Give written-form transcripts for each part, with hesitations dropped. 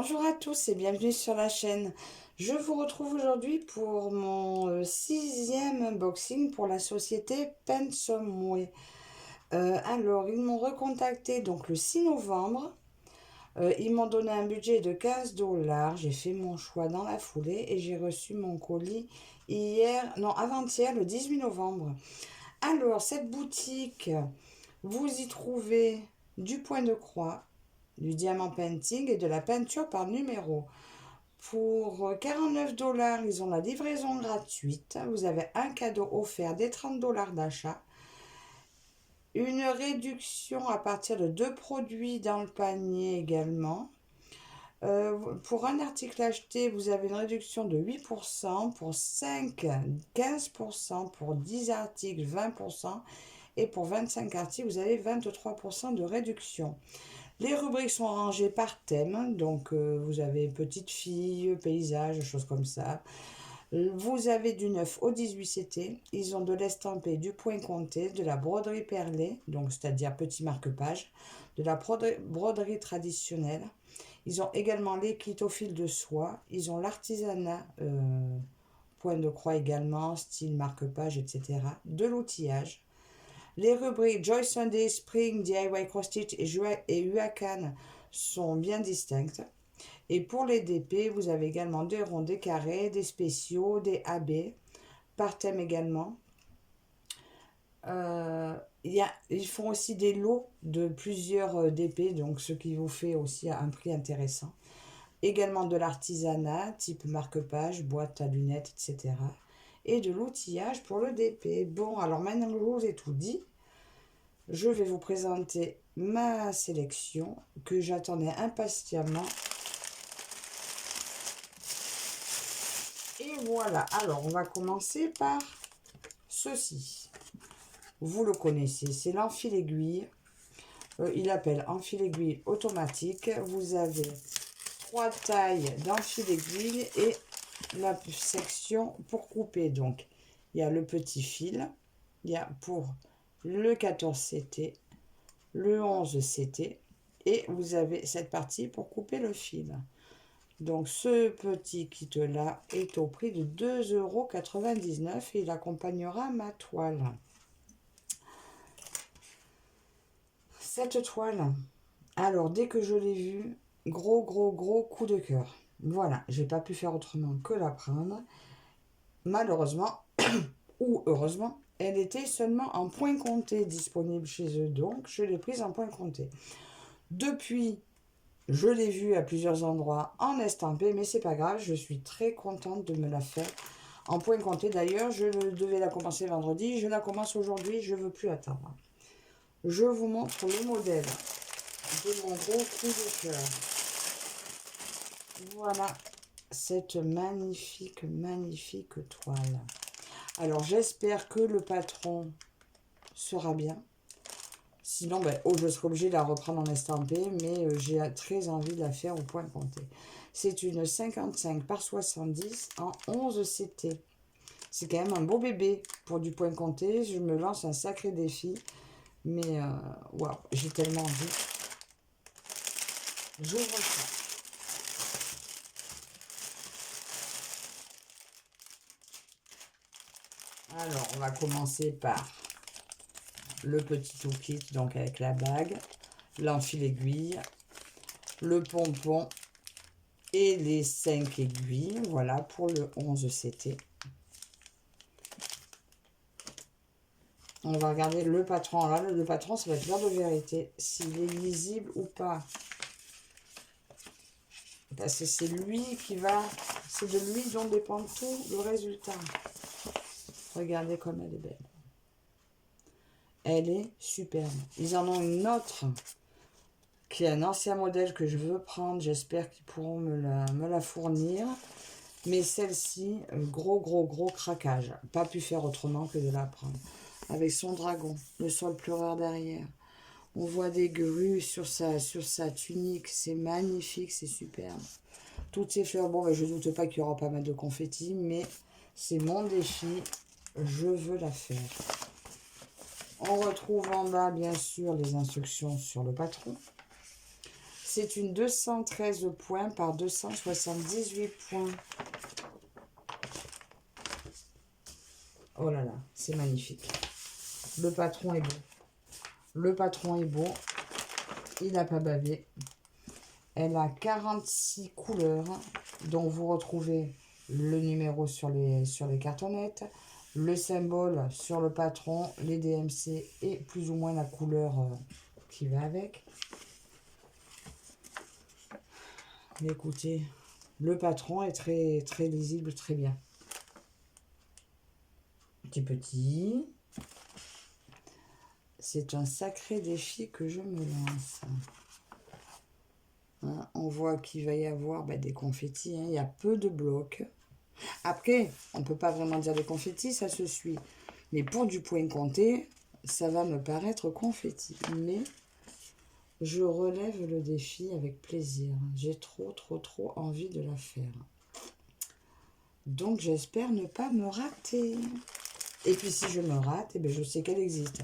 Bonjour à tous et bienvenue sur la chaîne. Je vous retrouve aujourd'hui pour mon sixième unboxing pour la société Pensomway. Alors, ils m'ont recontacté donc le 6 novembre. Ils m'ont donné un budget de 15 $. J'ai fait mon choix dans la foulée et j'ai reçu mon colis avant-hier, le 18 novembre. Alors, cette boutique, vous y trouvez du point de croix, du diamant painting et de la peinture par numéro. Pour 49 $, ils ont la livraison gratuite. Vous avez un cadeau offert des 30 $ d'achat. Une réduction à partir de 2 produits dans le panier également. Pour un article acheté, vous avez une réduction de 8%, pour 5, 15%, pour 10 articles, 20%, et pour 25 articles, vous avez 23% de réduction. Les rubriques sont rangées par thème, donc vous avez petite fille, paysage, choses comme ça. Vous avez du 9 au 18 CT. Ils ont de l'estampé, du point compté, de la broderie perlée, donc c'est-à-dire petit marque-page, de la broderie traditionnelle. Ils ont également les kits au fil de soie. Ils ont l'artisanat, point de croix également, style marque-page, etc. De l'outillage. Les rubriques Joy Sunday, Spring, DIY Cross Stitch et Huacan sont bien distinctes. Et pour les DP, vous avez également des ronds, des carrés, des spéciaux, des AB, par thème également. Ils font aussi des lots de plusieurs DP, donc ce qui vous fait aussi un prix intéressant. Également de l'artisanat, type marque-page, boîte à lunettes, etc. Et de l'outillage pour le DP. Bon, alors maintenant que je vous ai tout dit, je vais vous présenter ma sélection que j'attendais impatiemment. Et voilà, alors on va commencer par ceci. Vous le connaissez, c'est l'enfile-aiguille. Il appelle enfile-aiguille automatique. Vous avez 3 tailles d'enfile-aiguille et la section pour couper. Donc, il y a le petit fil, il y a pour le 14 CT, le 11 CT, et vous avez cette partie pour couper le fil. Donc ce petit kit là est au prix de 2,99 € et il accompagnera ma toile. Cette toile, alors dès que je l'ai vue, gros coup de cœur. Voilà, j'ai pas pu faire autrement que la prendre. Malheureusement, ou heureusement, elle était seulement en point compté disponible chez eux, donc je l'ai prise en point compté. Depuis, je l'ai vue à plusieurs endroits en estampé, mais c'est pas grave, je suis très contente de me la faire en point compté. D'ailleurs, je devais la commencer vendredi, je la commence aujourd'hui, je ne veux plus attendre. Je vous montre le modèle de mon gros coup de cœur. Voilà cette magnifique toile. Alors, j'espère que le patron sera bien. Sinon, je serai obligée de la reprendre en estampé, mais j'ai très envie de la faire au point compté. C'est une 55 par 70 en 11 CT. C'est quand même un beau bébé pour du point compté. Je me lance un sacré défi. Mais, waouh, j'ai tellement envie. J'ouvre ça. Alors, on va commencer par le petit toolkit, donc avec la bague, l'enfile-aiguille, le pompon et les 5 aiguilles. Voilà pour le 11 CT. On va regarder le patron. Là, le patron, ça va être l'heure de vérité. S'il est lisible ou pas. Parce que c'est lui qui va... C'est de lui dont dépend tout le résultat. Regardez comme elle est belle. Elle est superbe. Ils en ont une autre qui est un ancien modèle que je veux prendre. J'espère qu'ils pourront me la fournir. Mais celle-ci, gros craquage. Pas pu faire autrement que de la prendre. Avec son dragon, le sol pleureur derrière. On voit des grues sur sa tunique. C'est magnifique, c'est superbe. Toutes ces fleurs, bon, je ne doute pas qu'il y aura pas mal de confettis, mais c'est mon défi. Je veux la faire. On retrouve en bas, bien sûr, les instructions sur le patron. C'est une 213 points par 278 points. Oh là là, c'est magnifique. Le patron est beau. Le patron est beau. Il n'a pas bavé. Elle a 46 couleurs, dont vous retrouvez le numéro sur les cartonnettes, le symbole sur le patron, les DMC et plus ou moins la couleur qui va avec. Mais écoutez, le patron est très, très lisible, très bien. Petit. C'est un sacré défi que je me lance. Hein, on voit qu'il va y avoir des confettis. Hein, il y a peu de blocs. Après, on ne peut pas vraiment dire des confettis, ça se suit. Mais pour du point compté, ça va me paraître confetti. Mais je relève le défi avec plaisir. J'ai trop envie de la faire. Donc j'espère ne pas me rater. Et puis si je me rate, eh bien, je sais qu'elle existe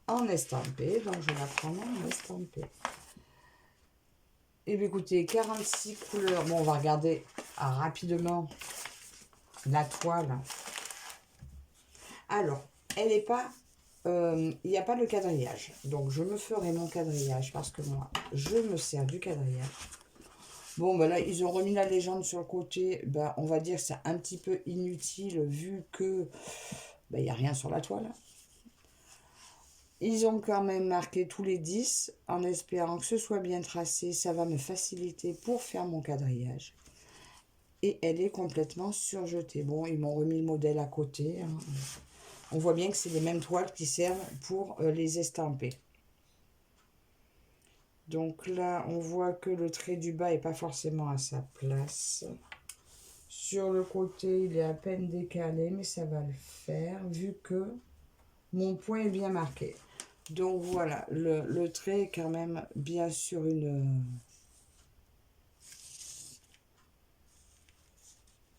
en estampé. Donc je la prends en estampé. Et bien écoutez, 46 couleurs. Bon, on va regarder rapidement la toile. Alors, elle n'est pas... il n'y a pas de quadrillage. Donc je me ferai mon quadrillage parce que moi, je me sers du quadrillage. Bon, ben là, ils ont remis la légende sur le côté. Ben, on va dire que c'est un petit peu inutile vu que il n'y a rien sur la toile. Ils ont quand même marqué tous les 10 en espérant que ce soit bien tracé. Ça va me faciliter pour faire mon quadrillage. Et elle est complètement surjetée. Bon, ils m'ont remis le modèle à côté. Hein. On voit bien que c'est les mêmes toiles qui servent pour les estamper. Donc là, on voit que le trait du bas n'est pas forcément à sa place. Sur le côté, il est à peine décalé, mais ça va le faire vu que mon point est bien marqué. Donc voilà, le trait est quand même bien sur une...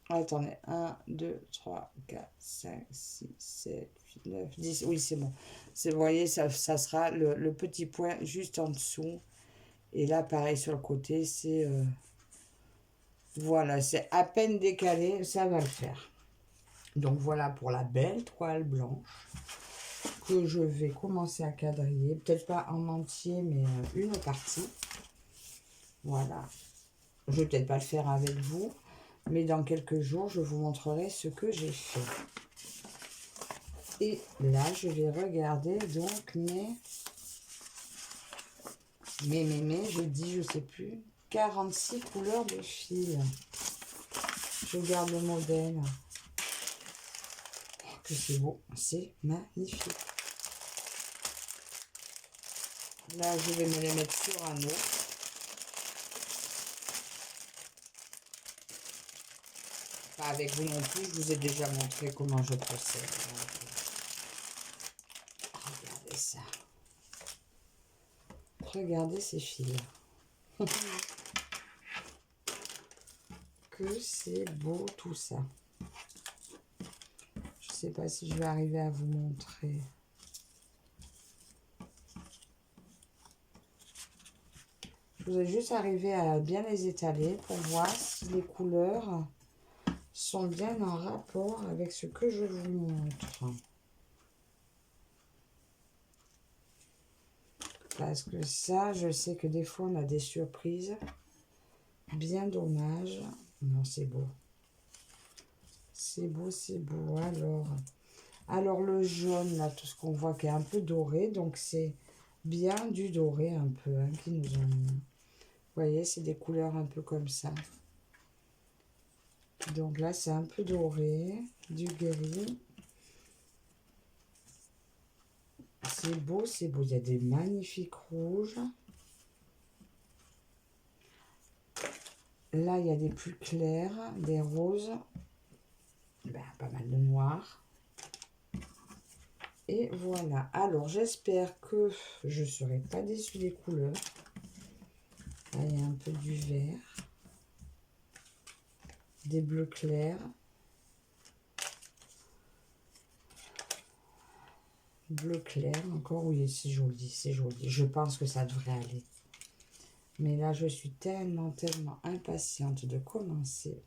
Attendez, 1, 2, 3, 4, 5, 6, 7, 8, 9, 10. Oui, c'est bon. Vous voyez, ça sera le petit point juste en dessous. Et là, pareil sur le côté, c'est... voilà, c'est à peine décalé, ça va le faire. Donc voilà pour la belle toile blanche que je vais commencer à quadriller. Peut-être pas en entier, mais une partie. Voilà. Je vais peut-être pas le faire avec vous, mais dans quelques jours, je vous montrerai ce que j'ai fait. Et là, je vais regarder donc je dis, je sais plus, 46 couleurs de fil. Je garde le modèle. Oh, que c'est beau, c'est magnifique. Là, je vais me les mettre sur un autre. Pas avec vous non plus, je vous ai déjà montré comment je procède. Regardez ça. Regardez ces fils. Que c'est beau tout ça. Je sais pas si je vais arriver à vous montrer. Je voudrais juste arriver à bien les étaler pour voir si les couleurs sont bien en rapport avec ce que je vous montre. Parce que ça, je sais que des fois, on a des surprises. Bien dommage. Non, c'est beau. C'est beau, c'est beau. Alors le jaune, là, tout ce qu'on voit qui est un peu doré. Donc, c'est bien du doré un peu, hein, qui nous ont mis. Vous voyez, c'est des couleurs un peu comme ça. Donc là, c'est un peu doré, du gris. C'est beau, c'est beau. Il y a des magnifiques rouges. Là, il y a des plus clairs, des roses. Pas mal de noir. Et voilà. Alors, j'espère que je ne serai pas déçue des couleurs. Là, il y a un peu du vert. Des bleus clairs. Bleu clair. Encore, oui, c'est joli, c'est joli. Je pense que ça devrait aller. Mais là, je suis tellement impatiente de commencer.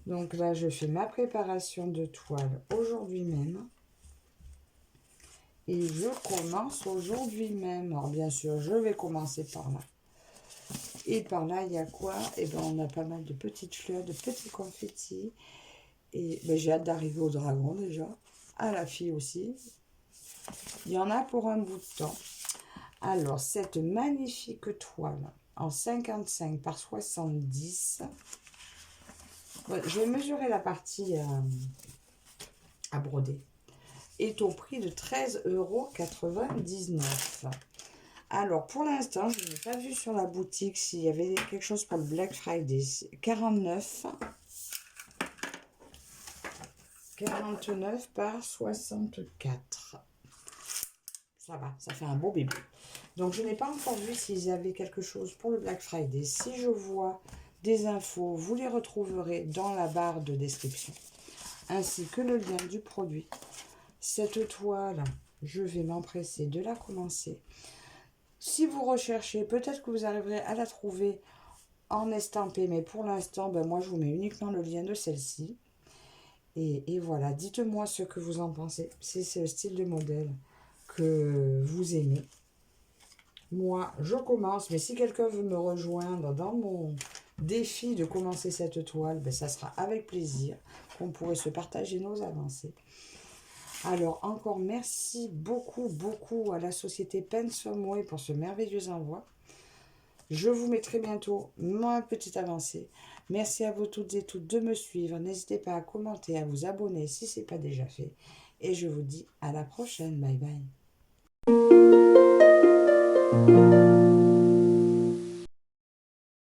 Donc là, je fais ma préparation de toile aujourd'hui même. Et je commence aujourd'hui même. Alors bien sûr, je vais commencer par là. Et par là, il y a quoi? Eh bien, on a pas mal de petites fleurs, de petits confettis. Et ben, j'ai hâte d'arriver au dragon déjà. À la fille aussi. Il y en a pour un bout de temps. Alors, cette magnifique toile en 55 par 70. Ouais, je vais mesurer la partie à broder. Est au prix de 13,99 €. Alors, pour l'instant, je n'ai pas vu sur la boutique s'il y avait quelque chose pour le Black Friday. 49 par 64. Ça va, ça fait un beau bébé. Donc, je n'ai pas encore vu s'ils avaient quelque chose pour le Black Friday. Si je vois des infos, vous les retrouverez dans la barre de description, ainsi que le lien du produit. Cette toile, je vais m'empresser de la commencer. Si vous recherchez, peut-être que vous arriverez à la trouver en estampé, mais pour l'instant, ben moi, je vous mets uniquement le lien de celle-ci. Et voilà, dites-moi ce que vous en pensez, si c'est le style de modèle que vous aimez. Moi, je commence, mais si quelqu'un veut me rejoindre dans mon défi de commencer cette toile, ben ça sera avec plaisir qu'on pourrait se partager nos avancées. Alors, encore merci beaucoup à la société Pensomway pour ce merveilleux envoi. Je vous mettrai bientôt ma petite avancée. Merci à vous toutes et tous de me suivre. N'hésitez pas à commenter, à vous abonner si ce n'est pas déjà fait. Et je vous dis à la prochaine. Bye bye.